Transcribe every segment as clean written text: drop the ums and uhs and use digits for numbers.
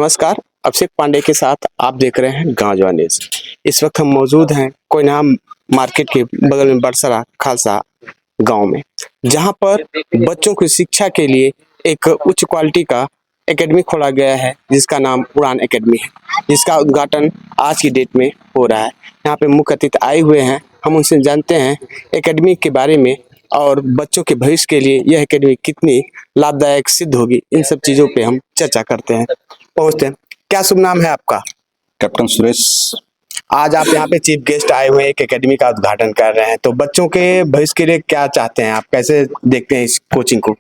नमस्कार, अभिषेक पांडे के साथ आप देख रहे हैं गांव जवान न्यूज़। इस वक्त हम मौजूद हैं कोयनाम मार्केट के बगल में बरसरा खालसा गांव में, जहां पर बच्चों की शिक्षा के लिए एक उच्च क्वालिटी का एकेडमी खोला गया है जिसका नाम उड़ान एकेडमी है, जिसका उद्घाटन आज की डेट में हो रहा है। यहाँ पे मुख्य अतिथि आए हुए हैं, हम उनसे जानते हैं एकेडमी के बारे में और बच्चों के भविष्य के लिए यह एकेडमी कितनी लाभदायक सिद्ध होगी। इन सब चीज़ों पे हम चर्चा करते हैं। पहुँचते हैं। क्या शुभ नाम है आपका? कैप्टन सुरेश। आज आप यहाँ पे चीफ गेस्ट आए हुए हैं, एक एकेडमी का उद्घाटन कर रहे हैं, तो बच्चों के भविष्य के लिए क्या चाहते हैं आप? कैसे देखते हैं इस कोचिंग को?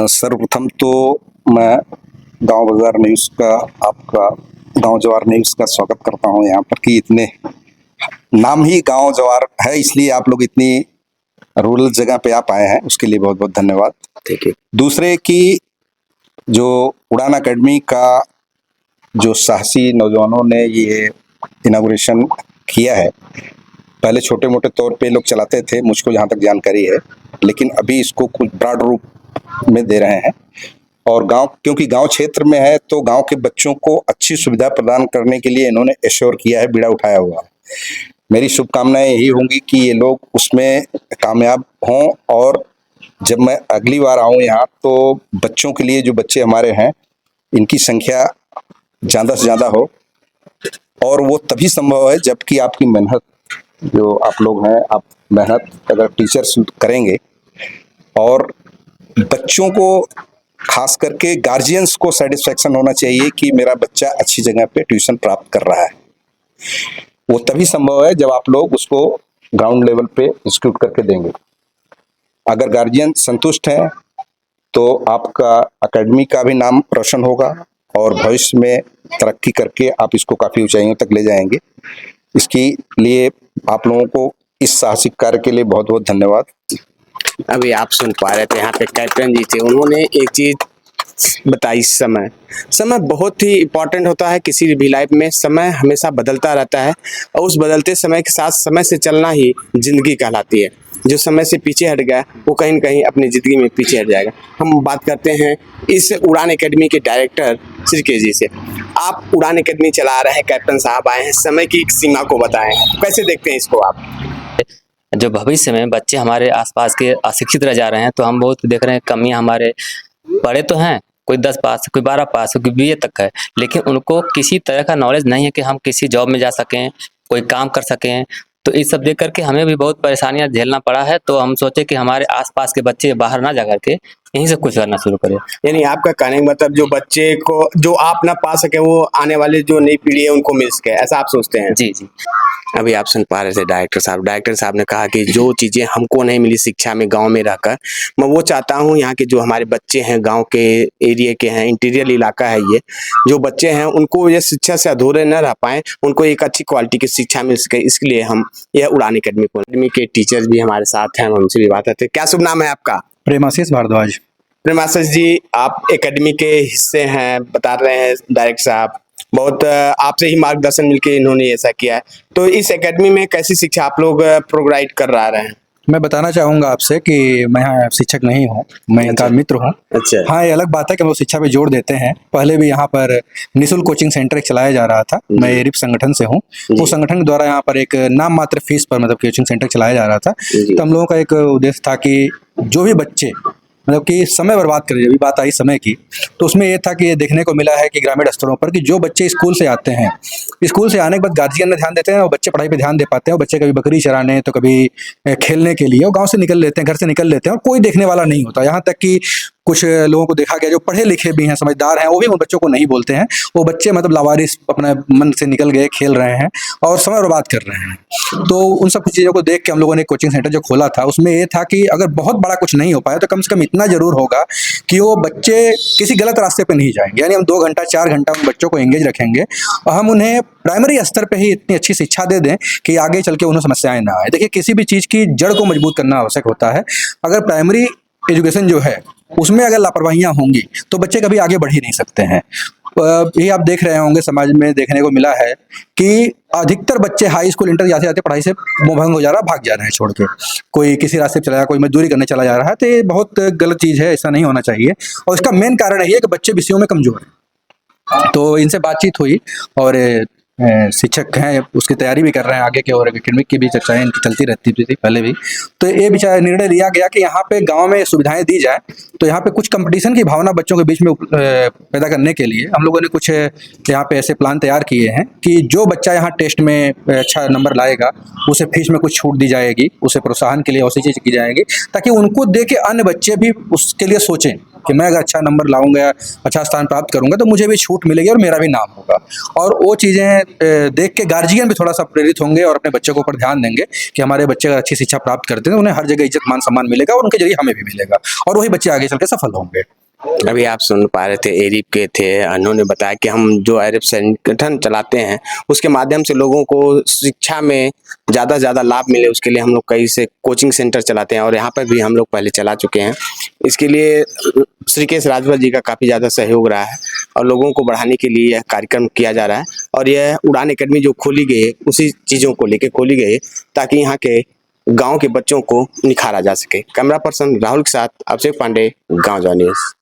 सर्वप्रथम तो मैं गांव बाजार न्यूज़ का, आपका गांव जवार न्यूज़ का स्वागत करता हूं यहाँ पर कि इतने नाम ही गांव जवार है, इसलिए आप लोग इतनी रूरल जगह पे आप आए हैं, उसके लिए बहुत बहुत धन्यवाद। ठीक है। दूसरे की जो उड़ान एकेडमी का जो साहसी नौजवानों ने ये इनागुरेशन किया है, पहले छोटे मोटे तौर पे लोग चलाते थे, मुझको जहाँ तक जानकारी है, लेकिन अभी इसको कुछ ब्रॉड रूप में दे रहे हैं। और गांव, क्योंकि गांव क्षेत्र में है तो गांव के बच्चों को अच्छी सुविधा प्रदान करने के लिए इन्होंने एश्योर किया है, बीड़ा उठाया हुआ है। मेरी शुभकामनाएं यही होंगी कि ये लोग उसमें कामयाब हों, और जब मैं अगली बार आऊं यहाँ तो बच्चों के लिए, जो बच्चे हमारे हैं, इनकी संख्या ज़्यादा से ज़्यादा हो। और वो तभी संभव है जबकि आपकी मेहनत, जो आप लोग हैं, आप मेहनत अगर टीचर्स करेंगे, और बच्चों को खास करके गार्जियंस को सेटिस्फेक्शन होना चाहिए कि मेरा बच्चा अच्छी जगह पे ट्यूशन प्राप्त कर रहा है। वो तभी संभव है जब आप लोग उसको ग्राउंड लेवल पे इंस्टीट्यूट करके देंगे। अगर गार्जियन संतुष्ट हैं तो आपका एकेडमी का भी नाम रोशन होगा और भविष्य में तरक्की करके आप इसको काफ़ी ऊंचाइयों तक ले जाएंगे। इसके लिए आप लोगों को इस साहसिक कार्य के लिए बहुत बहुत धन्यवाद। अभी आप सुन पा रहे थे यहाँ पे कैप्टन जी थे, उन्होंने एक चीज बताई, समय बहुत ही इम्पोर्टेंट होता है किसी भी लाइफ में। समय हमेशा बदलता रहता है और उस बदलते समय के साथ समय से चलना ही जिंदगी कहलाती है। जो समय से पीछे हट गया वो कहीं न कहीं अपनी ज़िंदगी में पीछे हट जाएगा। हम बात करते हैं इस उड़ान एकेडमी के डायरेक्टर श्री के जी से। आप उड़ान एकेडमी चला रहे हैं, कैप्टन साहब आए हैं, समय की एक सीमा को बताएं, कैसे देखते हैं इसको आप? जो भविष्य में बच्चे हमारे आसपास के अशिक्षित रह जा रहे हैं, तो हम बहुत देख रहे हैं कमियां। हमारे पढ़े तो हैं, कोई 10 पास, कोई 12 पास, कोई बीए तक है, लेकिन उनको किसी तरह का नॉलेज नहीं है कि हम किसी जॉब में जा सकें, कोई काम कर सकें। तो इस सब देख करके हमें भी बहुत परेशानियां झेलना पड़ा है। तो हम सोचे कि हमारे आसपास के बच्चे बाहर ना जा करके यहीं से कुछ करना शुरू करें। यानी आपका कहने का मतलब जो बच्चे को जो आप ना पा सके वो आने वाले जो नई पीढ़ी है उनको मिल सके, ऐसा आप सोचते हैं? जी जी। अभी आप सुन पा रहे थे डायरेक्टर साहब ने कहा कि जो चीज़ें हमको नहीं मिली शिक्षा में गांव में रहकर, मैं वो चाहता हूं यहाँ के जो हमारे बच्चे हैं, गांव के एरिया के हैं, इंटीरियर इलाका है ये, जो बच्चे हैं उनको ये शिक्षा से अधूरे न रह पाएँ, उनको एक अच्छी क्वालिटी की शिक्षा मिल सके। इसलिए हम यह उड़ान एकेडमी के टीचर्स भी हमारे साथ हैं, उनसे भी बात करते हैं। क्या शुभ नाम है आपका? प्रेमाशीष भारद्वाज। प्रेमाशीष जी, आप एकेडमी के हिस्से हैं, बता रहे हैं डायरेक्टर साहब, बहुत आपसे ही मार्गदर्शन मिलके इन्होंने ऐसा किया है। तो इस एकेडमी में कैसी शिक्षा आप लोग प्रोवाइड कर रहे हैं? मैं बताना चाहूँगा आपसे कि मैं यहाँ शिक्षक नहीं हूँ, मैं इनका मित्र हूँ। अच्छा। हाँ, ये अलग बात है कि हम लोग शिक्षा पे जोर देते हैं। पहले भी यहाँ पर निःशुल्क कोचिंग सेंटर एक चलाया जा रहा था। मैं एरिप संगठन से हूँ। उस संगठन द्वारा यहाँ पर एक नाम मात्र फीस पर मतलब कोचिंग सेंटर चलाया जा रहा था। तो हम लोगों का एक उद्देश्य था कि जो भी बच्चे मतलब कि समय बर्बाद कर, अभी बात आई समय की, तो उसमें ये था कि ये देखने को मिला है कि ग्रामीण स्तरों पर कि जो बच्चे स्कूल से आते हैं, स्कूल से आने के बाद गार्जियन ने ध्यान देते हैं और बच्चे पढ़ाई पे ध्यान दे पाते हैं, और बच्चे कभी बकरी चराने तो कभी खेलने के लिए और गांव से निकल लेते हैं, घर से निकल लेते हैं, और कोई देखने वाला नहीं होता। यहाँ तक कि कुछ लोगों को देखा गया जो पढ़े लिखे भी हैं, समझदार हैं, वो भी उन बच्चों को नहीं बोलते हैं। वो बच्चे मतलब लावारिस अपने मन से निकल गए, खेल रहे हैं और समय बर्बाद कर रहे हैं। तो उन सब चीज़ों को देख के हम लोगों ने कोचिंग सेंटर जो खोला था, उसमें ये था कि अगर बहुत बड़ा कुछ नहीं हो पाया तो कम से कम इतना जरूर होगा कि वो बच्चे किसी गलत रास्ते पे नहीं जाएंगे। यानी हम 2 घंटा 4 घंटा उन बच्चों को एंगेज रखेंगे और हम उन्हें प्राइमरी स्तर पे ही इतनी अच्छी शिक्षा दे दें कि आगे चल के उन्हें समस्याएं ना आए। देखिए, किसी भी चीज़ की जड़ को मजबूत करना आवश्यक होता है। अगर प्राइमरी एजुकेशन जो है उसमें अगर लापरवाहियां होंगी तो बच्चे कभी आगे बढ़ ही नहीं सकते हैं। ये आप देख रहे होंगे, समाज में देखने को मिला है कि अधिकतर बच्चे हाई स्कूल इंटर जाते जाते पढ़ाई से मोहभंग हो जा रहा है, भाग जा रहे हैं छोड़ के, कोई किसी रास्ते पे चला, कोई मजदूरी करने चला जा रहा है। तो ये बहुत गलत चीज़ है, ऐसा नहीं होना चाहिए। और इसका मेन कारण यही है कि बच्चे विषयों में कमजोर हैं। तो इनसे बातचीत हुई और शिक्षक हैं, उसकी तैयारी भी कर रहे हैं आगे के, और एकेडमिक की भी चर्चाएं इनकी चलती रहती थी पहले भी। तो ये विचार निर्णय लिया गया कि यहाँ पे गांव में सुविधाएं दी जाए, तो यहाँ पे कुछ कंपटीशन की भावना बच्चों के बीच में पैदा करने के लिए हम लोगों ने कुछ यहाँ पे ऐसे प्लान तैयार किए हैं कि जो बच्चा यहाँ टेस्ट में अच्छा नंबर लाएगा उसे फीस में कुछ छूट दी जाएगी, उसे प्रोत्साहन के लिए ऐसी चीज़ की जाएगी ताकि उनको देख के अन्य बच्चे भी उसके लिए सोचें कि मैं अगर अच्छा नंबर लाऊंगा, अच्छा स्थान प्राप्त करूंगा तो मुझे भी छूट मिलेगी और मेरा भी नाम होगा। और वो चीज़ें देख के गार्जियन भी थोड़ा सा प्रेरित होंगे और अपने बच्चे के ऊपर ध्यान देंगे कि हमारे बच्चे अगर अच्छी शिक्षा प्राप्त करते हैं तो उन्हें हर जगह इज्जत मान सम्मान मिलेगा और उनके जरिए हमें भी मिलेगा, और वही बच्चे आगे चल के सफल होंगे। अभी आप सुन पा रहे थे एरिप के थे, उन्होंने बताया कि हम जो एरिप संगठन चलाते हैं उसके माध्यम से लोगों को शिक्षा में ज़्यादा से ज़्यादा लाभ मिले, उसके लिए हम लोग कई से कोचिंग सेंटर चलाते हैं और यहाँ पर भी हम लोग पहले चला चुके हैं। इसके लिए श्रीकेश राजभर जी का काफ़ी ज़्यादा सहयोग रहा है और लोगों को बढ़ाने के लिए यह कार्यक्रम किया जा रहा है। और यह उड़ान एकेडमी जो खोली गई है उसी चीज़ों को लेकर खोली गई है ताकि यहाँ के गाँव के बच्चों को निखारा जा सके। कैमरा पर्सन राहुल के साथ अभिषेक पांडे, गाँव न्यूज़।